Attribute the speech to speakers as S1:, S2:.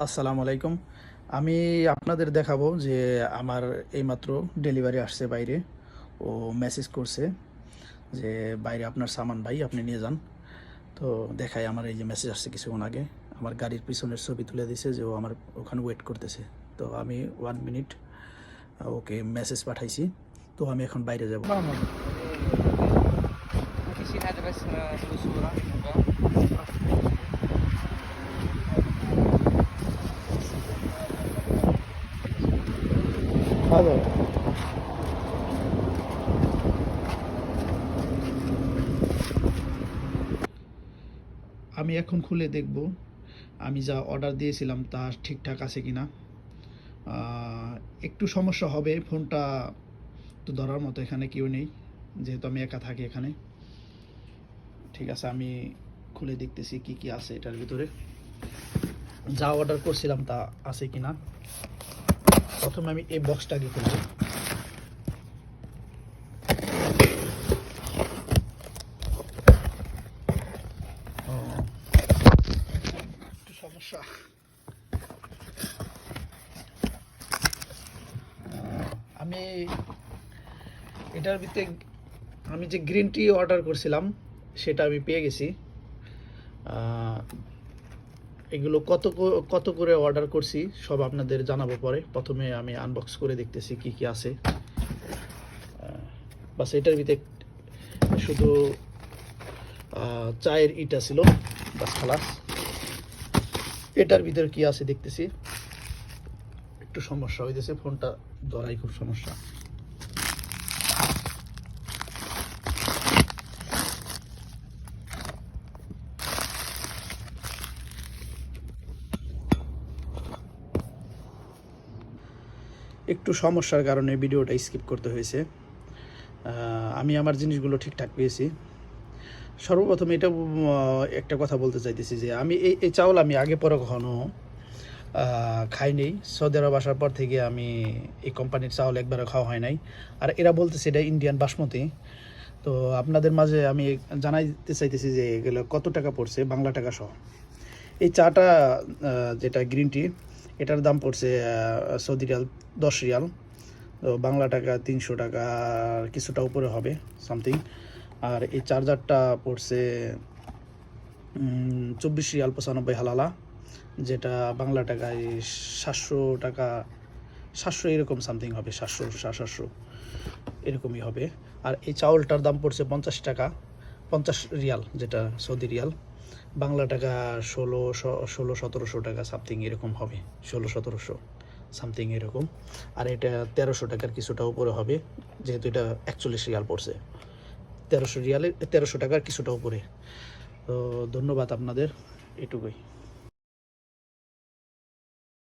S1: আসসালামু আলাইকুম। আমি আপনাদের দেখাবো যে আমার এইমাত্র ডেলিভারি আসছে বাইরে। ও মেসেজ করছে যে বাইরে আপনার সামান ভাই আপনি নিয়ে যান। তো দেখাই আমার এই যে মেসেজ আসছে কিছুক্ষণ আগে। আমার গাড়ির পিছনের ছবি তুলে দিছে যে ও আমার ওখানে ওয়েট করতেছে। তো আমি 1 মিনিট ওকে মেসেজ পাঠাইছি। তো আমি এখন বাইরে যাব।
S2: Vamos. Oficina de basura, no?
S1: ভালো। আমি এখন খুলে দেখব আমি যা অর্ডার দিয়েছিলাম তা ঠিকঠাক আছে কিনা। একটু সমস্যা হবে, ফোনটা তো ধরার মতো এখানে কেউ নেই, যেহেতু আমি একা থাকি এখানে। ঠিক আছে, আমি খুলে দেখতেছি কি কি আছে এটার ভিতরে, যা অর্ডার করছিলাম তা আছে কিনা। প্রথমে আমি এই বক্সটাকে খুলব। একটু সমস্যা, আমি এটার ভিতরে আমি যে গ্রিন টি অর্ডার করছিলাম সেটা আমি পেয়ে গেছি। এগুলো কত করে অর্ডার করছি সব আপনাদের জানাবো পরে। প্রথমে আমি আনবক্স করে দেখতেছি কি কি আছে। বাস এটার ভিতরে শুধু চায়ের ইটা ছিল, বাস খালাস। এটার ভিতরে কি আছে দেখতেছি। একটু সমস্যা হইতেছে, ফোনটা ধরাই খুব সমস্যা। একটু সমস্যার কারণে ভিডিওটা স্কিপ করতে হয়েছে। আমি আমার জিনিসগুলো ঠিকঠাক পেয়েছি। সর্বপ্রথম এটা একটা কথা বলতে চাইতেছি যে আমি এই চাউল আমি আগে পরে কখনো খাই নেই। সৌদি আরব আসার পর থেকে আমি এই কোম্পানির চাউল একবারও খাওয়া হয় নাই। আর এরা বলতেছে এটা ইন্ডিয়ান বাসমতি। তো আপনাদের মাঝে আমি জানাইতে চাইতেছি যে এগুলো কত টাকা পড়ছে বাংলা টাকা সহ। এই চাটা যেটা গ্রিন টি, এটার দাম পড়ছে সৌদি রিয়াল 10 রিয়াল। তো বাংলা টাকা 300 টাকা কিছুটা উপরে হবে সামথিং। আর এই চার্জারটা পড়ছে 24 রিয়াল 95 হালালা, যেটা বাংলা টাকায় 700 টাকা, 700 এরকম সামথিং হবে, 700 750 এরকমই হবে। আর এই চাউলটার দাম পড়ছে 50 টাকা, 50 রিয়াল, যেটা সৌদি রিয়াল। বাংলা টাকা 1600 টাকা সামথিং এরকম হবে, 1600-1700 সামথিং এরকম। আর এটা 1300 টাকার কিছুটা উপরে হবে, যেহেতু এটা 41 রিয়াল পড়ছে। 1300 রিয়ালে 1300 টাকার কিছুটা উপরে। তো ধন্যবাদ আপনাদের, এটুকুই।